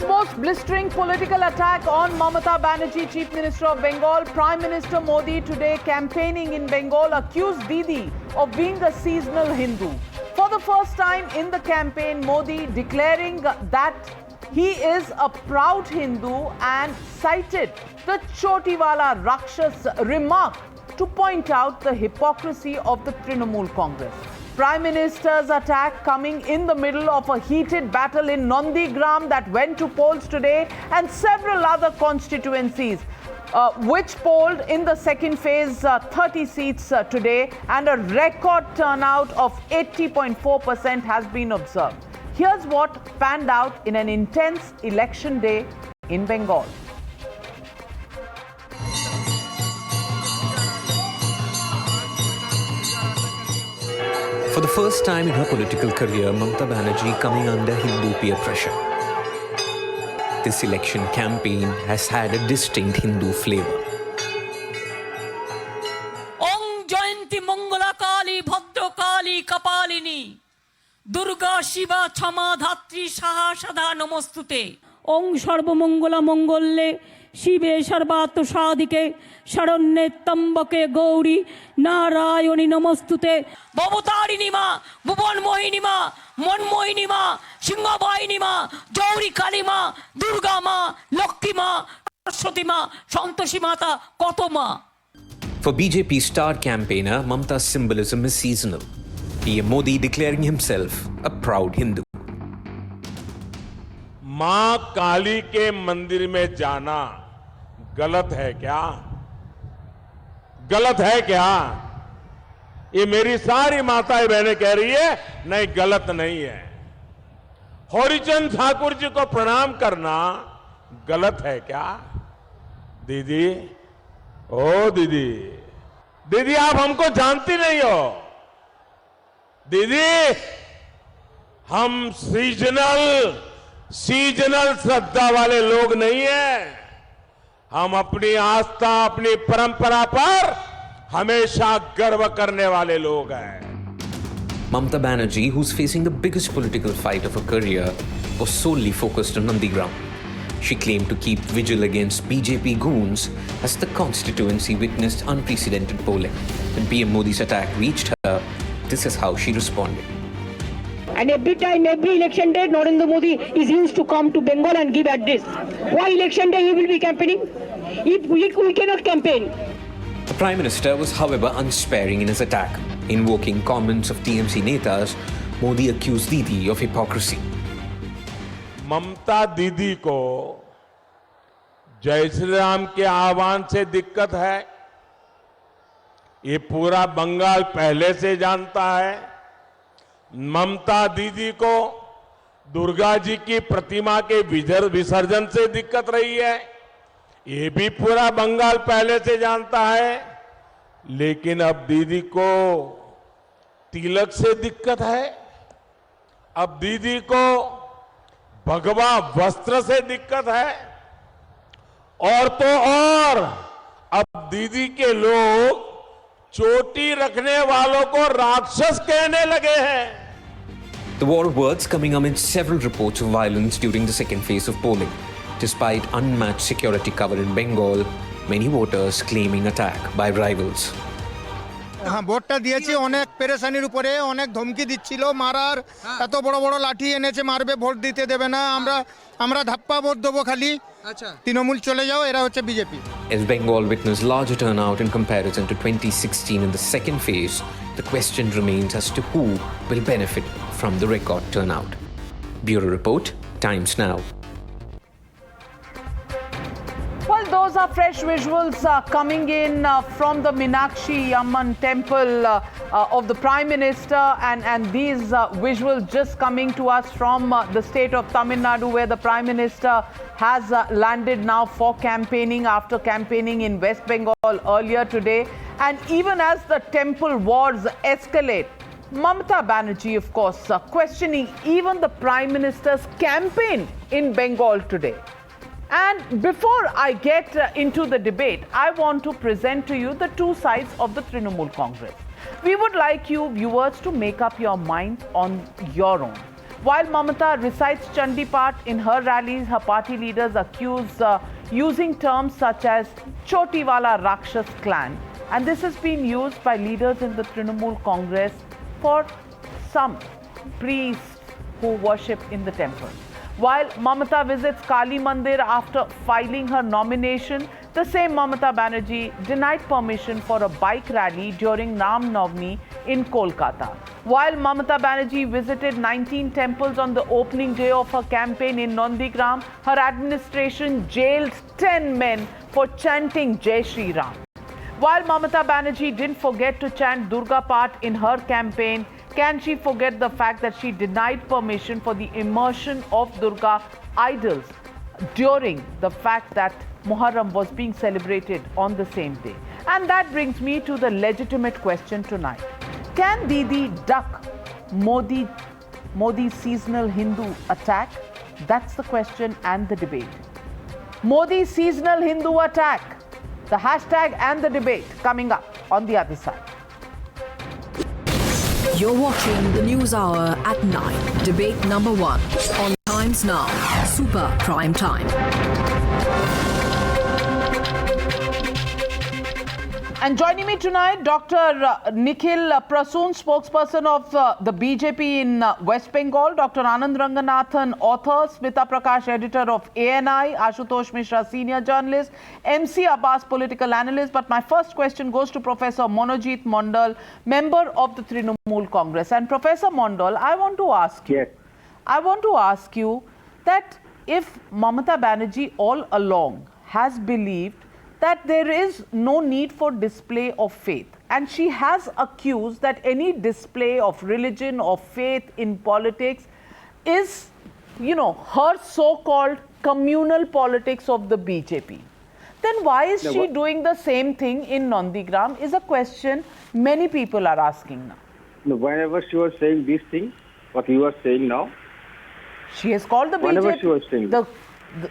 most blistering political attack on Mamata Banerjee, Chief Minister of Bengal. Prime Minister Modi today campaigning in Bengal accused Didi of being a seasonal Hindu. For the first time in the campaign, Modi declaring that he is a proud Hindu and cited the Chotiwala Rakshas remark to point out the hypocrisy of the Trinamool Congress. Prime Minister's attack coming in the middle of a heated battle in Nandigram that went to polls today and several other constituencies which polled in the second phase 30 seats today, and a record turnout of 80.4% has been observed. Here's what panned out in an intense election day in Bengal. For the first time in her political career, Mamata Banerjee coming under Hindu peer pressure. This election campaign has had a distinct Hindu flavor. Om Jayanti Mangala Kali Bhadra Kali Kapalini Durga Shiva Chama Dhatri Saha Sadha Namostute Om Sarva Mangala Mangalle Shive Sarvato Sadike Sharanye Tambake Gauri Narayani Namostute Babutarini Ma Bhuban Mohini Ma Mon Mohini Ma Singhabaini Ma Gauri Kalima Durga Ma Lakshmi Ma Saraswati Ma Santoshi Mata Koto Ma. For BJP star campaigner, Mamata's symbolism is seasonal. PM Modi declaring himself a proud Hindu. मां काली के मंदिर में जाना गलत है क्या? गलत है क्या? ये मेरी सारी माताएं बहनें कह रही है, नहीं गलत नहीं है। हरिचंद ठाकुर जी को प्रणाम करना गलत है क्या? दीदी, ओ दीदी, दीदी आप हमको जानती नहीं हो। दीदी, हम सीजनल श्रद्धा वाले लोग नहीं हैं। हम अपनी आस्था, अपनी परंपरा पर हमेशा गर्व करने वाले लोग हैं। Mamata Banerjee, who's facing the biggest political fight of her career, was solely focused on Nandigram. She claimed to keep vigil against BJP goons as the constituency witnessed unprecedented polling. When PM Modi's attack reached her, this is how she responded. And every time, every election day, Narendra Modi is used to come to Bengal and give address. Why election day he will be campaigning? If we cannot campaign. The Prime Minister was, however, unsparing in his attack. Invoking comments of TMC netas, Modi accused Didi of hypocrisy. ममता दीदी को जय श्री राम के आह्वान से दिक्कत है, ये पूरा बंगाल पहले से जानता है। ममता दीदी को दुर्गा जी की प्रतिमा के विसर्जन से दिक्कत रही है, ये भी पूरा बंगाल पहले से जानता है। लेकिन अब दीदी को तिलक से दिक्कत है, अब दीदी को भगवा वस्त्र से दिक्कत है, और तो और अब दीदी के लोग चोटी रखने वालों को राक्षस कहने लगे हैं। The war of words coming amid several reports of violence during the second phase of polling. Despite unmatched security cover in Bengal, many voters claiming attack by rivals. হ্যাঁ, ভোটটা দিয়েছি অনেক পেরেশানির উপরে, অনেক ধমকি দিচ্ছিল মারার, এত বড় বড় লাঠি এনেছে মারবে, ভোট দিতে দেবে না, আমরা ধাপ্পা ভোট দেবো খালি, তৃণমূল চলে যাও, এরা হচ্ছে BJP. As Bengal witnessed larger turnout in comparison to 2016 in the second phase, the question remains as to who will benefit from the record turnout. Bureau Report, Times Now. Well, those are fresh visuals coming in from the Meenakshi Amman temple of the Prime Minister, and these visuals just coming to us from the state of Tamil Nadu, where the Prime Minister has landed now for campaigning after campaigning in West Bengal earlier today. And even as the temple wars escalate, Mamata Banerjee, of course, questioning even the Prime Minister's campaign in Bengal today. And before I get into the debate, I want to present to you the two sides of the Trinamool Congress. We would like you viewers to make up your mind on your own. While Mamata recites Chandi Path in her rallies, her party leaders accuse using terms such as Chotiwala Rakshas clan. And this has been used by leaders in the Trinamool Congress for some priests who worship in the temple. While Mamata visits Kali Mandir after filing her nomination, the same Mamata Banerjee denied permission for a bike rally during Ram Navami in Kolkata. While Mamata Banerjee visited 19 temples on the opening day of her campaign in Nandigram, her administration jailed 10 men for chanting Jai Shri Ram. While Mamata Banerjee didn't forget to chant Durga Path in her campaign, can she forget the fact that she denied permission for the immersion of Durga idols during the fact that Muharram was being celebrated on the same day? And that brings me to the legitimate question tonight. Can Didi duck Modi's seasonal Hindu attack? That's the question and the debate. Modi's seasonal Hindu attack, the hashtag and the debate coming up on the other side. You're watching the News Hour at 9. Debate number 1 on Times Now. Super Prime Time. And joining me tonight, Dr. Nikhil Prasoon, spokesperson of the BJP in West Bengal, Dr. Anand Ranganathan, author, Smita Prakash, editor of ANI, Ashutosh Mishra, senior journalist, MC Abbas, political analyst. But my first question goes to Professor Monojit Mondal, member of the Trinamool Congress. And Professor Mondal, I want to ask you, that if Mamata Banerjee all along has believed that there is no need for display of faith, and she has accused that any display of religion or faith in politics is, her so-called communal politics of the BJP, then why is she doing the same thing in Nandigram is a question many people are asking now. No, whenever she was saying these things, what you are saying now, she has called the whenever BJP, she was saying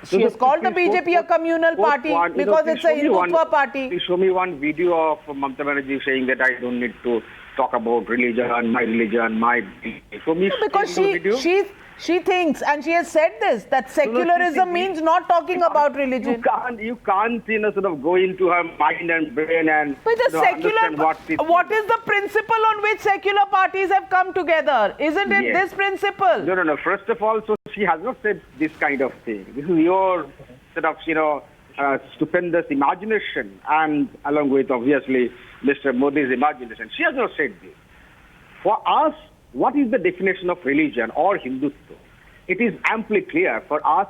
she has called the BJP a communal party because it's a Hindutva party. Please show me one video of Mamata Banerjee saying that I don't need to talk about religion, my... Show me because she thinks, and she has said this, that secularism means not talking about religion. You can't sort of go into her mind and brain and but the secular, what is the principle on which secular parties have come together? Isn't it this principle? No. First of all, so she has not said this kind of thing. This is your sort of, stupendous imagination, and along with, obviously, Mr. Modi's imagination. She has not said this. For us, what is the definition of religion or Hindutva? It is amply clear for us,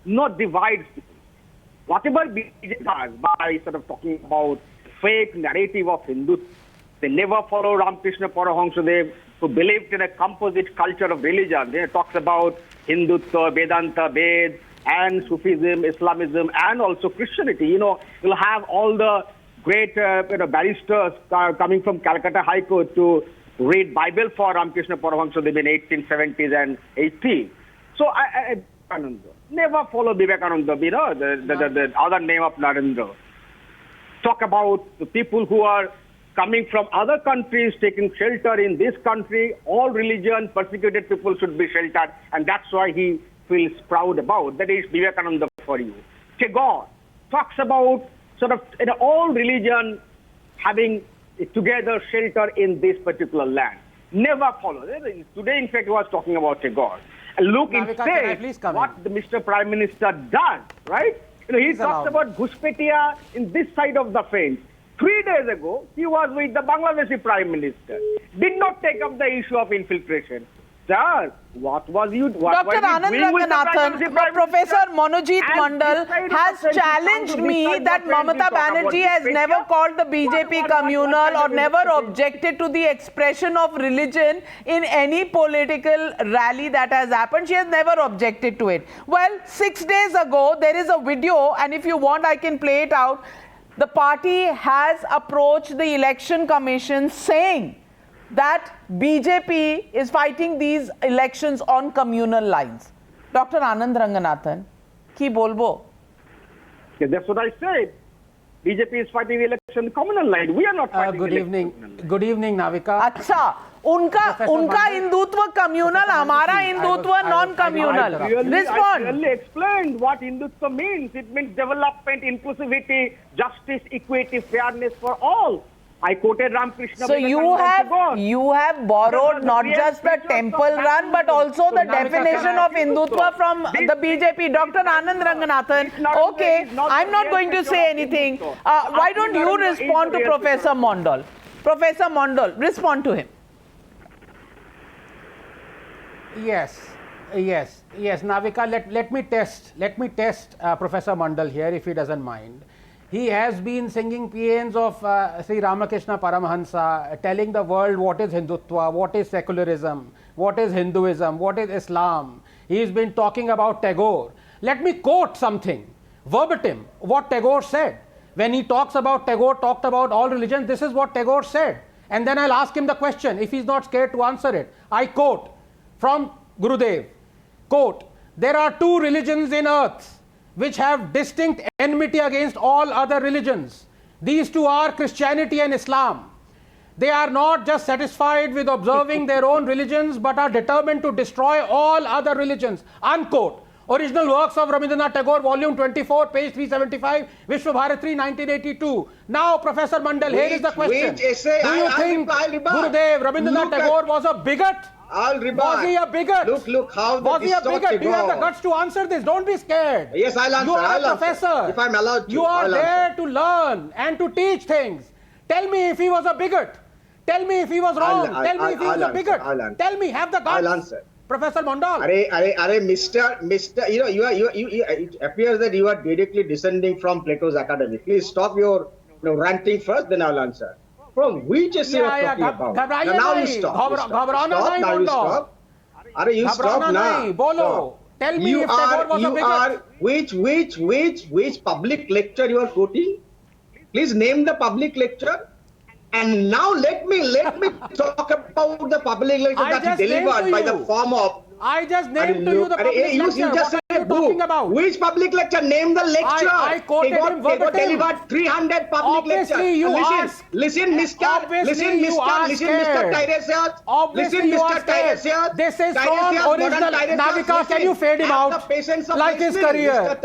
not divides people. Whatever BJP does by sort of talking about fake narrative of Hindutva, they never follow Ramakrishna Paramahansa, who believed in a composite culture of religion. They talks about Hindutva, Vedanta, Ved, and Sufism, Islamism, and also Christianity. You'll have all the great barristers coming from Calcutta High Court to read Bible for Ramakrishna Paramahansa in 1870s and 80s. So I never follow Vivekananda, the other name of Narendra. Talk about the people who are coming from other countries, taking shelter in this country. All religion, persecuted people should be sheltered, and that's why he feels proud about. That is Vivekananda for you. Tagore talks about sort of all religion having together shelter in this particular land. Never follow. Today, in fact, he was talking about Tagore. And look instead what the Mr. Prime Minister does, right? He talks about Ghuspetiya in this side of the fence. 3 days ago, he was with the Bangladeshi Prime Minister. Did not take up the issue of infiltration. Sir, what was you doing? Dr. Anand Ranganathan, Professor Monojit Mondal has challenged me that Mamata Banerjee has never called the BJP communal or never objected to the expression of religion in any political rally that has happened. She has never objected to it. Well, 6 days ago, there is a video, and if you want, I can play it out. The party has approached the Election Commission saying that BJP is fighting these elections on communal lines. Dr. Anand Ranganathan, ki bolbo? Yeah, that's what I said. BJP is fighting the election communal line. We are not fighting Good evening, Navika. Acha, उनका Hindutva communal, हमारा Hindutva non communal. I Respond. clearly explained what Hindutva means. It means development, inclusivity, justice, equity, fairness for all. I quoted Ramakrishna. So you have borrowed not just the temple run but also the definition of Hindutva from the BJP. Dr. Anand Ranganathan. Okay, I'm not going to say anything. Why don't you respond to Professor Mondal? Professor Mondal, respond to him. Yes, Navika, let me test Professor Mandal here, if he doesn't mind. He has been singing paeans of Sri Ramakrishna Paramahansa, telling the world what is Hindutva, what is secularism, what is Hinduism, what is Islam. He's been talking about Tagore. Let me quote something, verbatim, what Tagore said. When he talks about Tagore, talked about all religions, this is what Tagore said. And then I'll ask him the question, if he's not scared to answer it. I quote from Gurudev, quote, "There are two religions in earth which have distinct enmity against all other religions. These two are Christianity and Islam. They are not just satisfied with observing their own religions but are determined to destroy all other religions." Unquote. Original works of Rabindranath Tagore, volume 24, page 375, Vishwa Bharatri, 1982. Now, Professor Mandal, here is the question. Do you think Gurudev Rabindranath Tagore was a bigot? Was he a bigot? Look how the Was he a bigot? Do you have the go. guts to answer this? Don't be scared. Yes, I'll answer. You are I'll a answer. professor. If I'm allowed to, You are I'll there answer. to learn and to teach things. Tell me if he was a bigot. Tell me if he was wrong. Tell me if he was a bigot. Tell me, have the guts. I'll answer. Professor Mondal. Mr. It appears that you are directly descending from Plato's Academy. Please stop your ranting first, then I'll answer. From which essay you are talking about? Now you stop. Now you stop. You stop now. Bolo. Tell me if Tagore was a bigot. Which public lecture you are quoting? Please name the public lecture. And now let me talk about the public lecture that he delivered by the form of. I just named to you the public lecture. You just what are you talking about? Which public lecture? Name the lecture. I quoted him verbatim. Tagore delivered 300 public Obviously lectures. you Listen, Mr. Tiresias. Obviously you are scared. This is from original. Navika, can you fade him out? Like his career.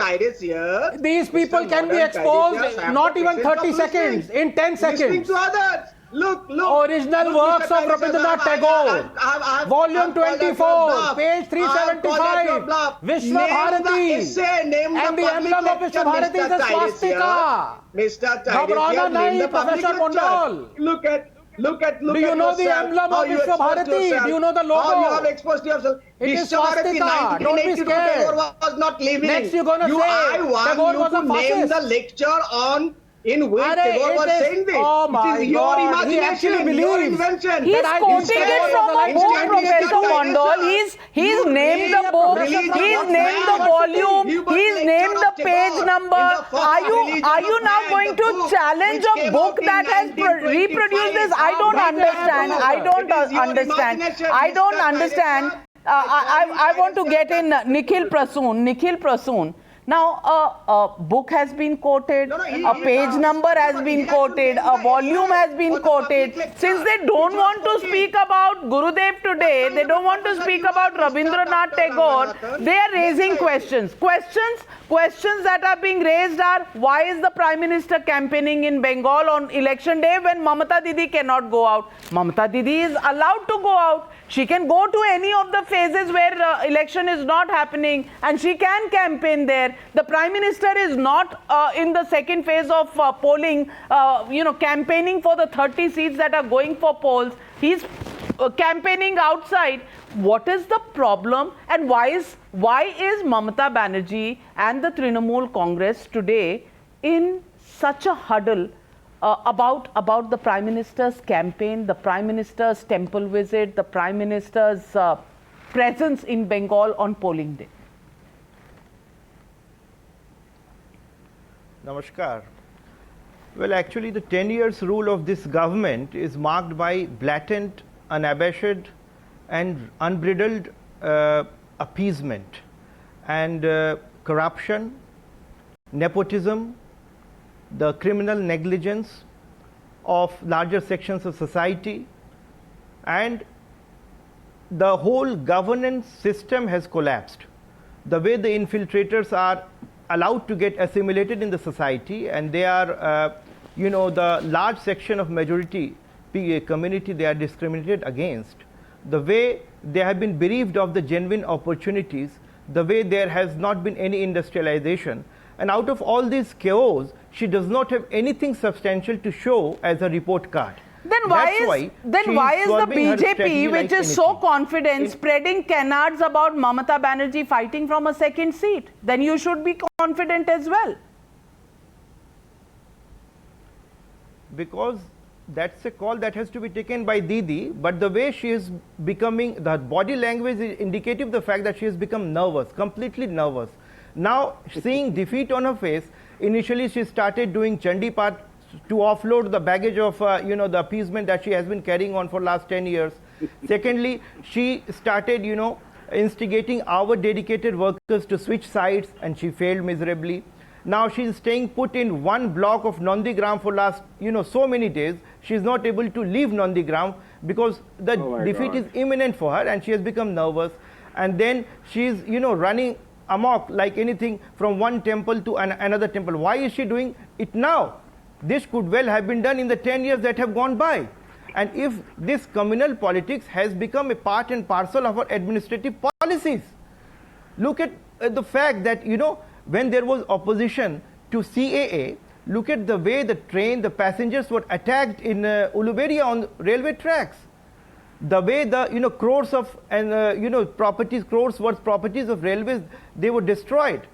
These people can be exposed not even 30 seconds, in 10 seconds. Listening to others. Look. Original works of Rabindranath Tagore, volume 24, page 375, Vishwa Bharati, and the emblem of Vishwa Bharati is a swastika. Mr. Ghabrana nahi, Professor Mondal. Look at. Do you know the emblem of Vishwa Bharati? Do you know the logo? How you have exposed yourself? It is swastika. Don't be scared. Tagore was not living. Next you're gonna say I Tagore was want a you to name fascist. the lecture on in which Tagore was saying this. Oh my it is your God. imagination, He actually your believes invention. He's I quoting think it Tagore from was a a book, legend. Professor Mondal. He's named the book, he's named the volume, he's named the page number. Are you now going to challenge a book that has reproduced this? I don't understand. I want to get in Nikhil Prasoon. Now, a book has been quoted, a page number has been quoted, a volume has been quoted. Since they don't want to speak about Gurudev today, they don't want to speak about Rabindranath Tagore, they are raising questions. Questions that are being raised are, why is the Prime Minister campaigning in Bengal on election day when Mamata Didi cannot go out? Mamata Didi is allowed to go out. She can go to any of the phases where election is not happening and she can campaign there. The Prime Minister is not in the second phase of polling, campaigning for the 30 seats that are going for polls. He's campaigning outside. What is the problem and why is Mamata Banerjee and the Trinamool Congress today in such a huddle about the Prime Minister's campaign, the Prime Minister's temple visit, the Prime Minister's presence in Bengal on polling day? Namaskar. Well, actually, the 10 years rule of this government is marked by blatant, unabashed and unbridled appeasement and corruption, nepotism, the criminal negligence of larger sections of society, and the whole governance system has collapsed. The way the infiltrators are allowed to get assimilated in the society, and they are, the large section of majority community they are discriminated against, the way they have been bereaved of the genuine opportunities, the way there has not been any industrialization, and out of all this chaos, she does not have anything substantial to show as a report card. Then why is the BJP, which is so confident, spreading canards about Mamata Banerjee fighting from a second seat? Then you should be confident as well. Because that's a call that has to be taken by Didi, but the way she is becoming, the body language is indicative of the fact that she has become nervous, completely nervous. Now, seeing defeat on her face, initially she started doing Chandi Path to offload the baggage of, the appeasement that she has been carrying on for last 10 years. Secondly, she started, instigating our dedicated workers to switch sides, and she failed miserably. Now she is staying put in one block of Nandigram for last, so many days. She is not able to leave Nandigram because the defeat is imminent for her, and she has become nervous. And then she is, running amok like anything from one temple to another temple. Why is she doing it now? This could well have been done in the 10 years that have gone by. And if this communal politics has become a part and parcel of our administrative policies, look at the fact that, when there was opposition to CAA, look at the way the passengers were attacked in Uluberia on railway tracks. The way the, crores of, crores worth properties of railways, they were destroyed.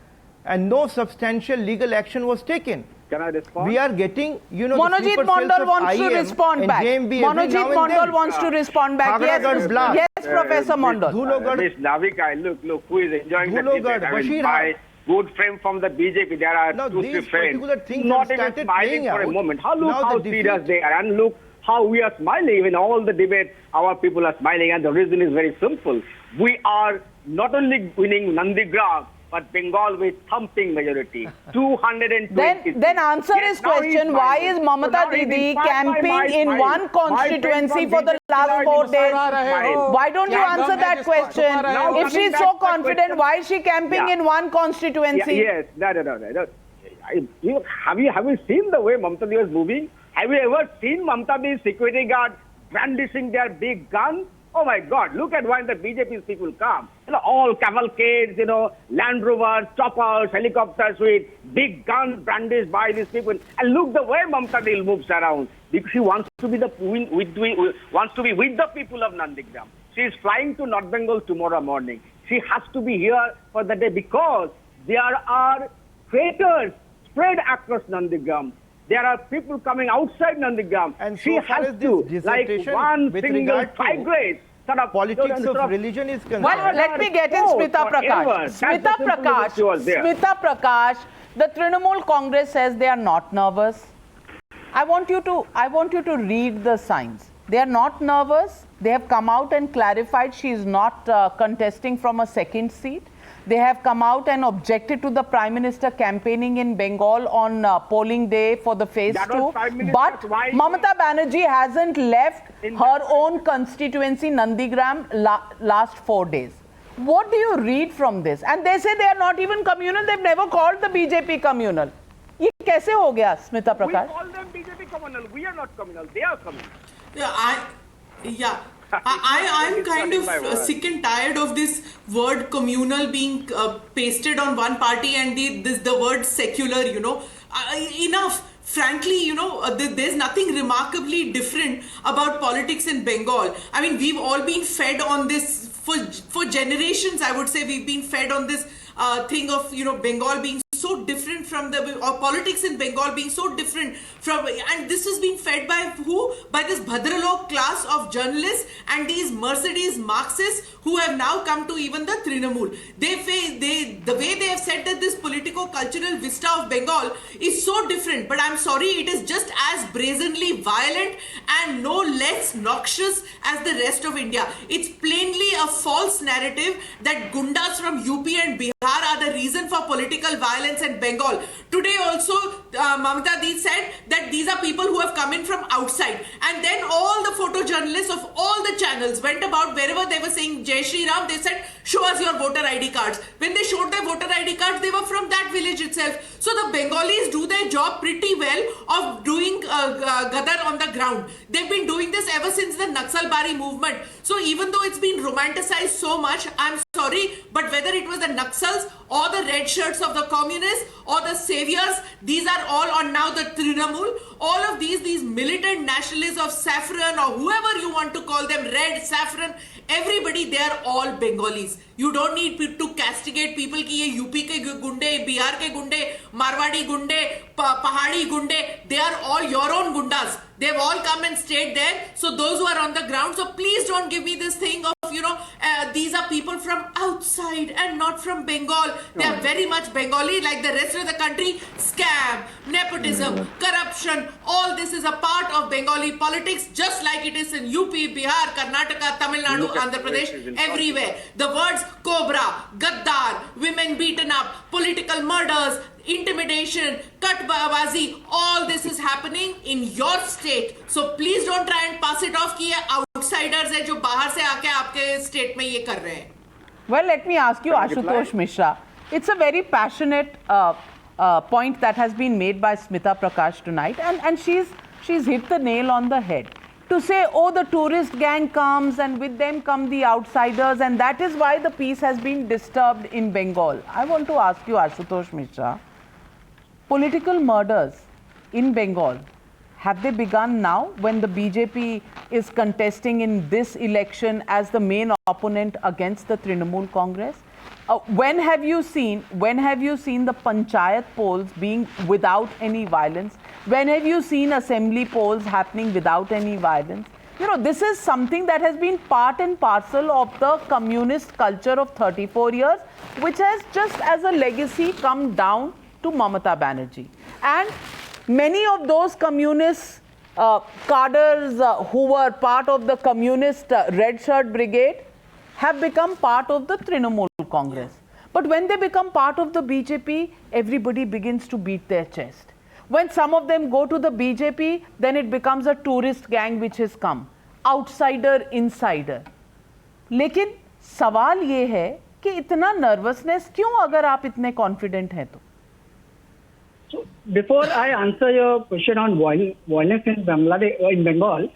And no substantial legal action was taken. Can I respond? We are getting, Monojit Mondal wants to respond back. Monojit Mondal wants to respond back. Yes, Professor Mondal. Miss Navika, look, who is enjoying the debate? I mean, my good friend from the BJP, there are two, three friends, not even smiling for a moment. Look how serious they are, and look how we are smiling. In all the debate, our people are smiling, and the reason is very simple. We are not only winning Nandigram, but Bengal with thumping majority, 220. Then answer his question. Why is Mamata Didi camping in one constituency for the last 4 days? Why don't you answer that question? If she's so confident, why is she camping in one constituency? Yes, no. Have you seen the way Mamata Didi was moving? Have you ever seen Mamata Didi's security guard brandishing their big guns? Oh my God, look at when the BJP's people come. All cavalcades, Land Rovers, choppers, helicopters with big guns brandished by these people. And look the way Mamata Didi moves around. Because she wants to be with the people of Nandigram. She is flying to North Bengal tomorrow morning. She has to be here for the day because there are traitors spread across Nandigram. There are people coming outside Nandigram, and she has to, like one single tigress, sort of politics of religion is concerned. Well, let me get in Smita Prakash. Smita Prakash, the Trinamool Congress says they are not nervous. I want you to read the signs. They are not nervous. They have come out and clarified she is not contesting from a second seat. They have come out and objected to the Prime Minister campaigning in Bengal on polling day for the phase 2. But Mamata Banerjee hasn't left her own constituency, Nandigram, last 4 days. What do you read from this? And they say they are not even communal. They've never called the BJP communal. ये कैसे हो गया, Smita Prakash? We call them BJP communal. We are not communal. They are communal. I'm kind of sick and tired of this word communal being pasted on one party and the word secular, enough. Frankly, there's nothing remarkably different about politics in Bengal. I mean, we've all been fed on this for generations. I would say we've been fed on this thing of, Bengal being so different from or politics in Bengal being so different from, and this has been fed by who? By this Bhadralok class of journalists and these Mercedes Marxists who have now come to even the Trinamool. The way they have said that this politico-cultural vista of Bengal is so different, but I'm sorry, it is just as brazenly violent and no less noxious as the rest of India. It's plainly a false narrative that gundas from UP and Bihar are the reason for political violence in Bengal. Today also, Mamata Di said that these are people who have come in from outside. And then all the photojournalists of all the channels went about wherever they were saying Jai Shri Ram, they said, show us your voter ID cards. When they showed their voter ID cards, they were from that village itself. So the Bengalis do their job pretty well of doing Gadar on the ground. They've been doing this ever since the Naxalbari movement. So even though it's been romanticized so much, I'm sorry, but whether it was the Naxals or the red shirts of the communists or the saviors, these are all on now the Trinamool. All of these militant nationalists of saffron or whoever you want to call them, red, saffron, everybody, they are all Bengalis. You don't need to castigate people ki ye UP ke gunde, Bihar ke gunde, Marwadi gunde, Pahadi gunde, they are all your own gundas. They've all come and stayed there. So those who are on the ground, so please don't give me this thing of, these are people from outside and not from Bengal. They are very much Bengali like the rest of the country. Scam, nepotism, corruption, all this is a part of Bengali politics, just like it is in UP, Bihar, Karnataka, Tamil Nadu, Andhra Pradesh, everywhere. The words Cobra, Gaddar, women beaten up, political murders, intimidation, cutbazi, all this is happening in your state. So please don't try and pass it off कि ये outsiders हैं जो बाहर से आके आपके state में ये कर रहे हैं. Well, let me ask you, Ashutosh Mishra. It's a very passionate point that has been made by Smita Prakash tonight, and she's hit the nail on the head. To say, oh, the tourist gang comes and with them come the outsiders, and that is why the peace has been disturbed in Bengal. I want to ask you, Ashutosh Mishra, political murders in Bengal, have they begun now when the BJP is contesting in this election as the main opponent against the Trinamool Congress? When have you seen the panchayat polls being without any violence? When have you seen assembly polls happening without any violence? This is something that has been part and parcel of the communist culture of 34 years, which has just as a legacy come down to Mamata Banerjee. And many of those communist cadres who were part of the communist Red Shirt Brigade have become part of the Trinamool Congress. But when they become part of the BJP, everybody begins to beat their chest. When some of them go to the BJP, then it becomes a tourist gang which has come. Outsider, insider. लेकिन सवाल ये है कि इतना nervousness क्यों अगर आप इतने confident हैं तो? So before I answer your question on violence in Bangladesh or in Bengal,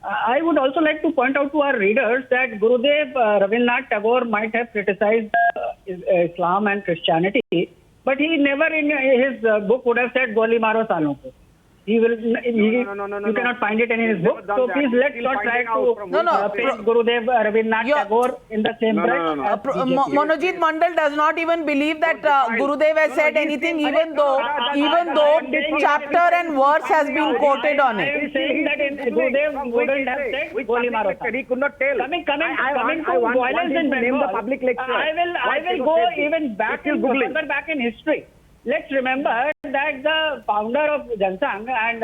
I would also like to point out to our readers that Gurudev Rabindranath Tagore might have criticized Islam and Christianity, but he never in his book would have said Goli Maro Salon ko. He will. You cannot find it in his book. So please let's not try to paint Gurudev Rabindranath Tagore in the same breath. Monojit Mandal does not even believe that Gurudev has said anything, even though chapter and verse has been quoted on it. I am saying that Gurudev wouldn't have said Goli Maro Salon. He could not tell. Coming to violence in Bengal, the public lecture. I will go even back further back in history. Let's remember that the founder of Jansangh and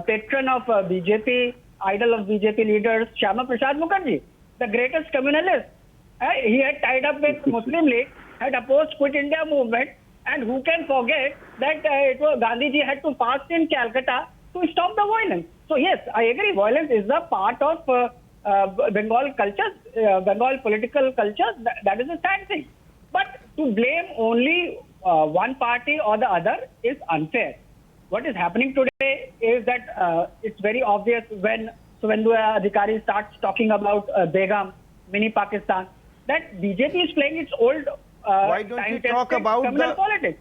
patron of BJP, idol of BJP leaders, Shyama Prasad Mukherjee, the greatest communalist, he had tied up with Muslim League, had opposed Quit India movement, and who can forget that Gandhiji had to fast in Calcutta to stop the violence. So yes, I agree, violence is a part of Bengal culture, Bengal political culture, that is a sad thing. But to blame only one party or the other is unfair. What is happening today is that it's very obvious when Suvendu Adhikari starts talking about Begum, mini Pakistan, that BJP is playing its old why don't you talk about the politics?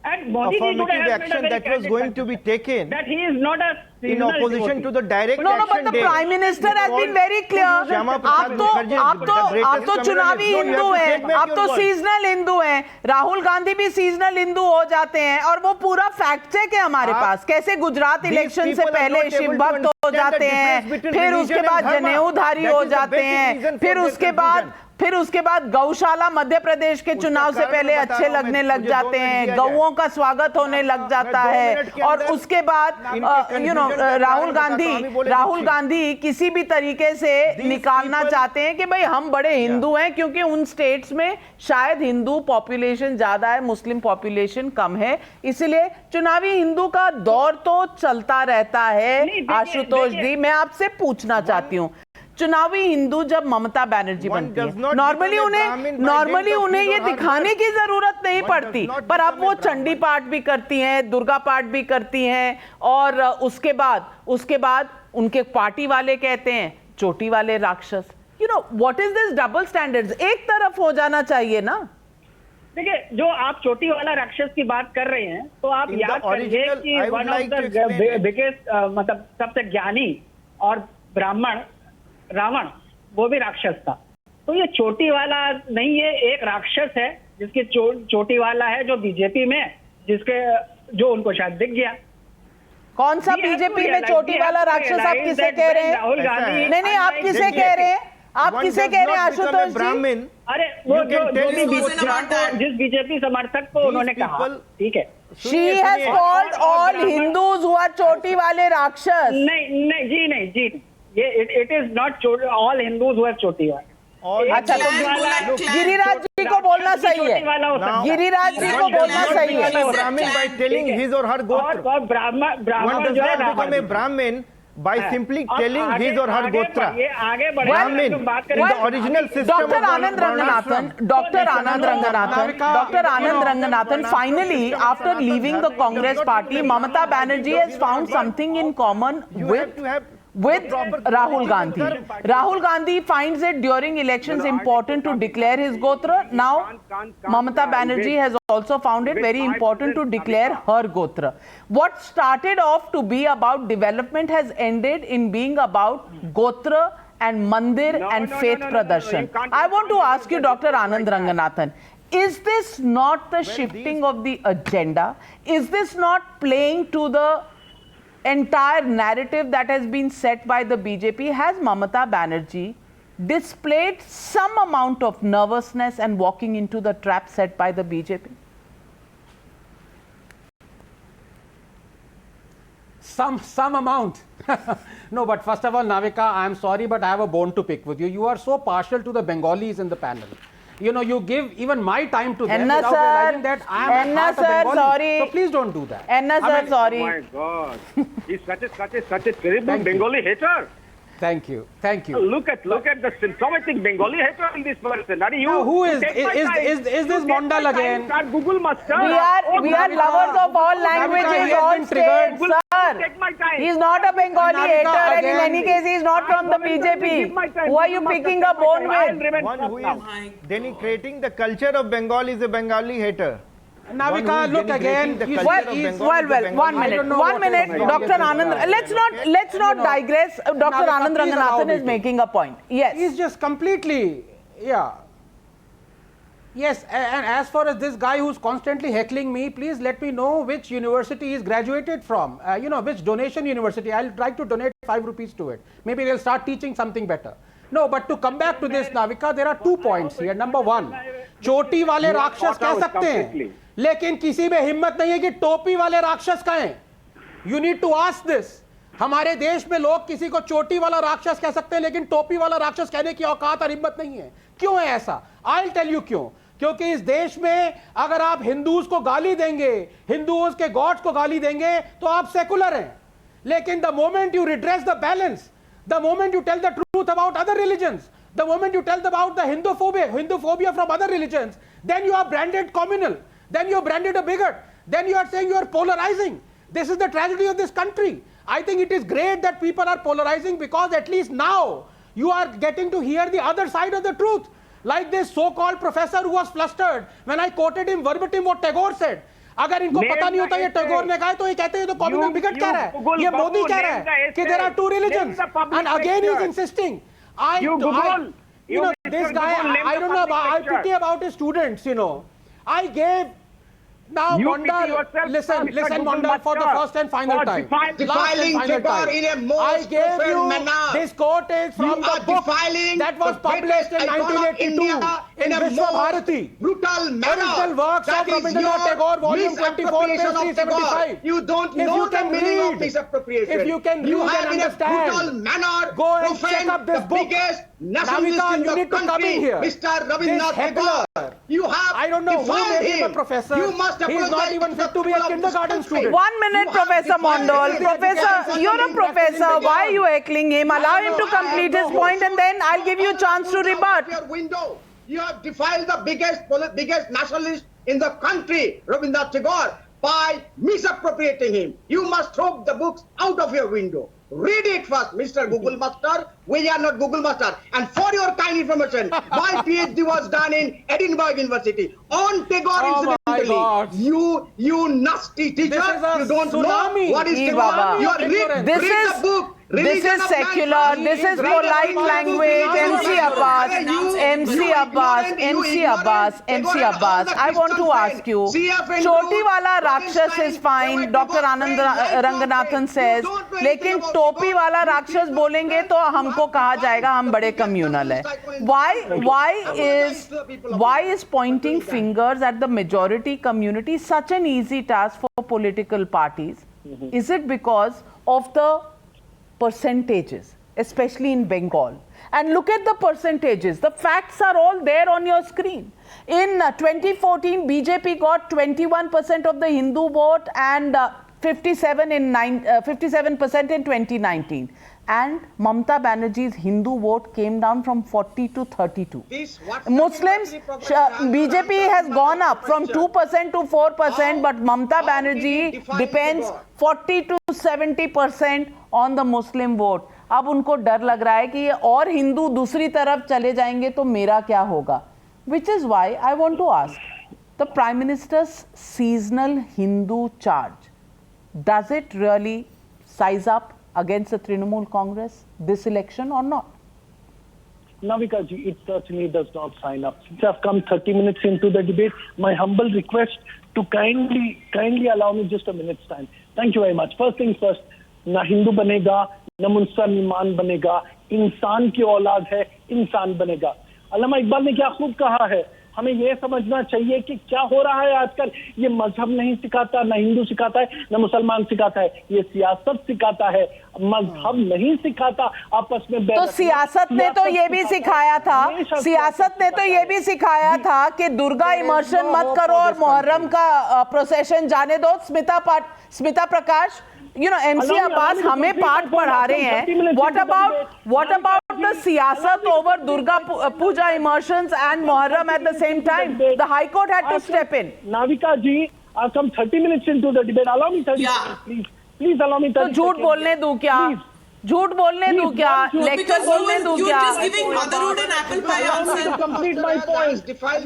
And Modi affirmative action that was going to be taken that he is not a in opposition to the direct no, action. But the Prime Minister has been very clear. आप तो चुनावी हिंदू हैं, आप तो seasonal Hindu हैं, राहुल गांधी भी seasonal Hindu हो जाते हैं और वो पूरा फैक्ट चेक है हमारे पास. कैसे गुजरात इलेक्शन से पहले शिव भक्त हो जाते हैं, फिर उसके बाद जनेऊधारी हो जाते हैं, फिर उसके बाद फिर उसके बाद गौशाला मध्य प्रदेश के चुनाव से पहले अच्छे लगने लग जाते हैं, गौओं का स्वागत होने लग जाता है, और उसके बाद राहुल गांधी किसी भी तरीके से निकालना चाहते हैं कि भाई हम बड़े हिंदू हैं, क्योंकि उन स्टेट्स में शायद हिंदू पॉपुलेशन ज्यादा है, मुस्लिम पॉपुलेशन कम है, इसलिए चुनावी हिंदू का दौर तो चलता रहता है। आशुतोष जी, मैं आपसे पूछना चाहती हूँ, चुनावी हिंदू जब ममता बनर्जी बनती है, नॉर्मली उन्हें ये दिखाने की जरूरत नहीं पड़ती, पर अब वो चंडी पाठ भी करती हैं, दुर्गा पाठ भी करती हैं, और उसके बाद उनके पार्टी वाले कहते हैं चोटी वाले राक्षस। What is this double standards? एक तरफ हो जाना चाहिए ना। देखिए, जो आप चोटी वाला राक्षस की बात कर रहे हैं, तो आप याद करिए कि वन ऑफ द बिगेस्ट, मतलब सबसे ज्ञानी और ब्राह्मण रावण, वो भी राक्षस था। तो ये चोटी वाला नहीं है, एक राक्षस है जिसकी चोटी वाला है, जो बीजेपी में, जो उनको शायद दिख गया। कौन सा बीजेपी में चोटी वाला राक्षस? आप किसे कह रहे हैं? राहुल गांधी। नहीं, आप किसे कह रहे हैं? आप किसे कह रहे हैं आशुतोष जी? अरे वो जिस बीजेपी समर्थक को उन्होंने कहा, ठीक है, She has called all Hindus who are चोटी वाले राक्षस। नहीं जी, ये it is not all Hindus who are चोटी वाले। अच्छा, तो गिरिराज जी को बोलना सही है, गिरिराज जी को बोलना सही है। Brahmin by telling his or her gotra. और ब्राह्मण जो है become a Brahmin by simply telling his or her gotra. ये आगे Brahmin in the original system. Dr. Anand Ranganathan, finally, after leaving the Congress party, Mamata Banerjee has found something in common with Rahul Gandhi. Rahul Gandhi finds it during elections important to declare his gotra. Now, Mamata Banerjee has also found it very important to declare her gotra. What started off to be about development has ended in being about gotra and mandir and faith pradarshan. I want to ask you, Dr. Anand Ranganathan, is this not the shifting of the agenda? Is this not playing to the entire narrative that has been set by the BJP? Has Mamata Banerjee displayed some amount of nervousness and walking into the trap set by the BJP? Some amount. No, but first of all, Navika, I am sorry, but I have a bone to pick with you. You are so partial to the Bengalis in the panel. You give even my time to them without realizing that I am not a Bengali. Sorry. So please don't do that. Sorry. Oh my God, he's such a terrible Bengali hater. Thank you. Look at the symptomatic Bengali hater in this person. Now, who is this Mondal again? Google master. We are lovers of all languages, all states, sir. He's not a Bengali hater, and in any case, he's not from the BJP. Who are you picking a bone with? One who is denigrating the culture of Bengal is a Bengali hater. Navika, look again. One minute, Dr. Anand. Let's not digress. Dr. Anand Ranganathan is making a point. Yes. He's just completely, Yes, and as far as this guy who's constantly heckling me, please let me know which university he's graduated from. Which donation university. I'll try to donate 5 rupees to it. Maybe they'll start teaching something better. No, but to come back to this, Navika, there are 2 points here. Number 1, चोटी वाले राक्षस कह सकते हैं, लेकिन किसी में हिम्मत नहीं है कि टोपी वाले राक्षस कहें. You need to ask this. हमारे देश में लोग किसी को चोटी वाला राक्षस कह सकते हैं, लेकिन टोपी वाला राक्षस कहने की औकात और हिम्मत नहीं है. क्यों है ऐसा? I'll tell you क्यों. क्योंकि इस देश में अगर आप हिंदूज को गाली देंगे, हिंदूज के गॉड्स को गाली देंगे, तो आप सेकुलर हैं. लेकिन the moment you redress the balance, the moment you tell the truth about other religions, the moment you tell about the Hinduphobia from other religions, then you are branded communal, then you are branded a bigot, then you are saying you are polarizing. This is the tragedy of this country. I think it is great that people are polarizing, because at least now you are getting to hear the other side of the truth. Like this so-called professor who was flustered when I quoted him verbatim what Tagore said. अगर इनको पता नहीं होता ये टैगोर ने कहा, तो ये कहते हैं तो कम्युनल बिगट कह रहा है, ये मोदी कह रहा है कि there are 2 religions, and again he is insisting. This guy, I don't know, I pity about his students. I gave Now, You Mondal, pity yourself, listen, Mr. listen, Google Mondal, for the Master, first and final for time. defiling Last and final Tagore time. in a most I gave profane you manner. this quote is from You the are book defiling that was the published in greatest icon of 1982 India in a Vishwa most Bharati. brutal manner. Original works That of is Rabindranath your Tagore, volume 24, page misappropriation of Tagore. 375. You don't If know you the can meaning of read, misappropriation. if you can you read have and in a understand, brutal manner go and profaned check up this the book. biggest nationalist Navika, in you the need to come country, in here. Mr. This Rabindranath Hegler, Tagore. You have I don't know who defiled made him a him. professor. You must He's apologize not even to the fit to be a people of this kindergarten country. student. 1 minute, You have Professor defied Mondal. him. Professor, you're a professor. Why are you heckling him? Allow him to complete his point and then I'll give you a chance to rebut. Your window. You have defiled the biggest nationalist in the country, Rabindranath Tagore, by misappropriating him. You must throw the books out of your window. Read it first, Mr. Google Master. We are not Google Master. And for your kind information, my PhD was done in Edinburgh University on Tagore. Oh my God. You nasty teacher. This is a You don't tsunami. know what is Ee Tagore. Baba. You are read the book. This Religion is of secular, Mankind. this is Read polite the language, MC Abbas, MC Abbas, MC Abbas, MC Abbas. I want to ask you, Choti wala Rakshas is fine, Dr. Anand Ranganathan says, लेकिन टोपी वाला राक्षस बोलेंगे तो हमको कहा जाएगा हम बड़े communal है. Why is pointing fingers at the majority community such an easy task for political parties? Is it because of the percentages, especially in Bengal? And look at the percentages. The facts are all there on your screen. In 2014, BJP got 21% of the Hindu vote and 57% in 2019. And Mamata Banerjee's Hindu vote came down from 40 to 32. Muslims, BJP has gone up from 2% to 4%, but Mamata Banerjee depends 40 to 70% on the Muslim vote. अब उनको डर लग रहा है कि ये और हिंदू दूसरी तरफ चले जाएंगे तो मेरा क्या होगा? Which is why I want to ask the Prime Minister's seasonal Hindu charge. Does it really size up against the Trinamool Congress this election or not? Navika ji, it certainly does not sign up. Since I've come 30 minutes into the debate, my humble request to kindly allow me just a minute's time. Thank you very much. First things first, ना हिंदू बनेगा, ना मुसलमान बनेगा, इंसान की औलाद है, इंसान बनेगा. अल्लामा इकबाल ने क्या खूब कहा है, हमें यह समझना चाहिए कि क्या हो रहा है आजकल. ये मजहब नहीं सिखाता, ना हिंदू सिखाता है, ना मुसलमान सिखाता है, ये सियासत सिखाता है, मजहब नहीं सिखाता. आपस में तो सियासत ने तो ये भी सिखाया था, सियासत ने तो ये भी सिखाया था कि दुर्गा इमर्शन मत करो और मुहर्रम का प्रोसेशन जाने दो. स्मिता प्रकाश, you know, MC Abbas हमें पाठ पढ़ा रहे हैं. What about the siyasat over Durga Puja immersions and Muharram at the same time? The High Court had to step in. Navika ji, I've come 30 minutes into the debate. Allow me 30 seconds, please. Please allow me 30 seconds. तो झूठ बोलने दूं क्या? झूठ बोलने दूं क्या? Lecture बोलने दूं क्या? You're just giving motherhood and apple pie answer. To complete my point.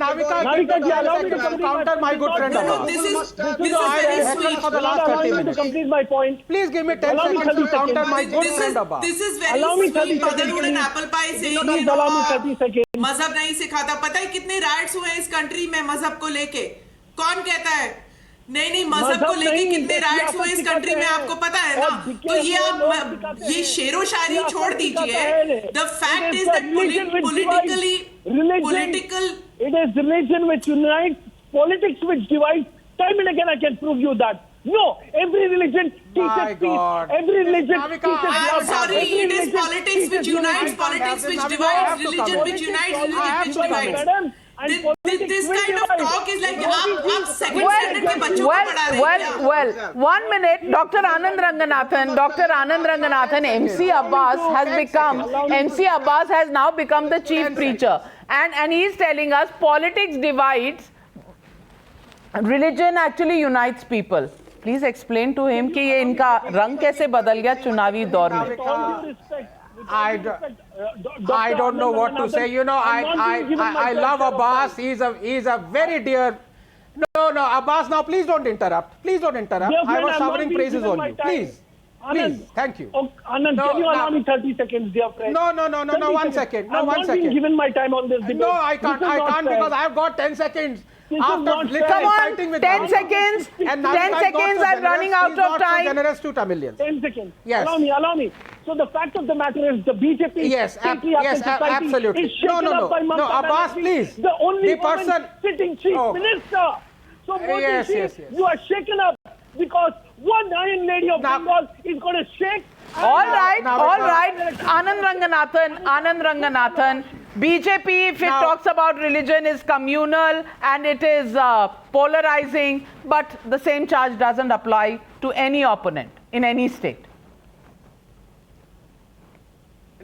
Navika ji, allow me to counter my good friend. This is very sweet. For the last 30 minutes. To complete my point. Please give me 10 seconds to counter my good friend. This is very sweet. Motherhood and apple pie saying, you know, allow me 30 seconds. मजहब नहीं सिखाता. पता है कितने rights हुए इस country में मजहब को लेके? कौन कहता है? नहीं मजहब को लेके कितने राइट्स हुए इस कंट्री में आपको पता है ना. तो ये आप ये शेरो शायरी छोड़ दीजिए. The fact is that political it is religion which unites, politics which divides. Time and again I can prove you that. No, every religion teaches peace. Every religion teaches love. I'm sorry, it is politics which unites, politics which divides, religion which unites, religion which divides. This kind of talk is like आप second standard के बच्चों को पढ़ा रहे हैं. Well, 1 minute. Dr. Anand Ranganathan, MC Abbas has now become the chief preacher, and he is telling us politics divides, religion actually unites people. Please explain to him कि ये इनका रंग कैसे बदल गया चुनावी दौर में. I don't know what to say. You know, I love Abbas. He's a very dear. No, Abbas. Now, please don't interrupt. Please don't interrupt. I was showering praises on you. Please. Thank you. Anand, can you allow me 30 seconds, dear friend? No. 1 second. No, 1 second. Given my time on this debate. No, I can't because I have got 10 seconds. Come on, 10 seconds. 10 seconds. I'm running out of time. Generous to Tamilians. 10 seconds. Yes. Allow me. So the fact of the matter is the BJP yes, absolutely. is shaken up by Mamata Abbas, Banerjee, please. the only person woman sitting chief minister. So Modi yes. you are shaken up because one Iron Lady of Bengal is going to shake. All right. Anand Ranganathan. BJP, if it talks about religion, is communal and it is polarizing, but the same charge doesn't apply to any opponent in any state.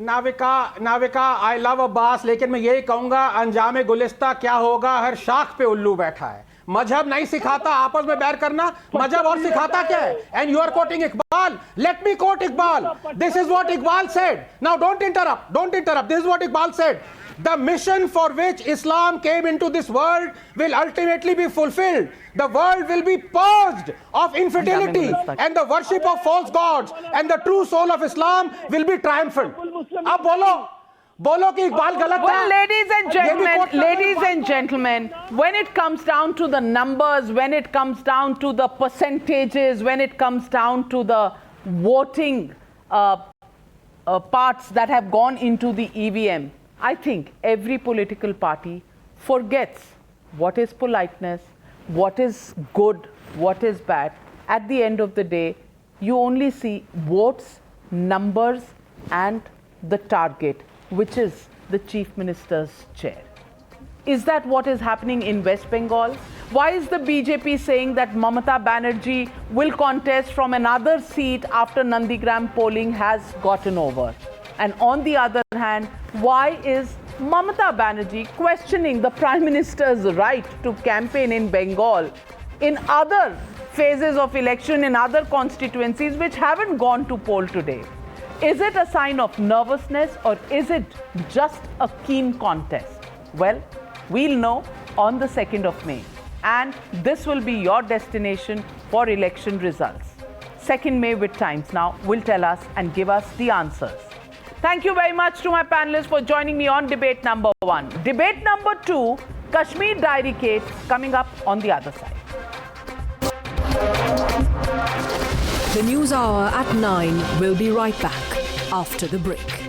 Navika I love Abbas, लेकिन मैं यही कहूंगा अंजामे गुलिस्ता क्या होगा, हर शाख पे उल्लू बैठा है। मजहब नहीं सिखाता आपस में बैर करना, मजहब और सिखाता क्या है? And you are quoting Iqbal, let me quote Iqbal. This is what Iqbal said. Now don't interrupt, this is what Iqbal said. The mission for which Islam came into this world will ultimately be fulfilled. The world will be purged of infidelity and the worship of false gods, and the true soul of Islam will be triumphant. अब बोलो कि इकबाल गलत था. Well, ladies and gentlemen, when it comes down to the numbers, when it comes down to the percentages, when it comes down to the voting parts that have gone into the EVM, I think every political party forgets what is politeness, what is good, what is bad. At the end of the day, you only see votes, numbers, and the target, which is the Chief Minister's chair. Is that what is happening in West Bengal? Why is the BJP saying that Mamata Banerjee will contest from another seat after Nandigram polling has gotten over? And on the other hand, why is Mamata Banerjee questioning the Prime Minister's right to campaign in Bengal in other phases of election, in other constituencies which haven't gone to poll today? Is it a sign of nervousness or is it just a keen contest? Well, we'll know on the 2nd of May. And this will be your destination for election results. 2nd May with Times Now will tell us and give us the answers. Thank you very much to my panelists for joining me on debate number 1. Debate number 2, Kashmir Diary case, coming up on the other side. The News Hour at 9 will be right back after the break.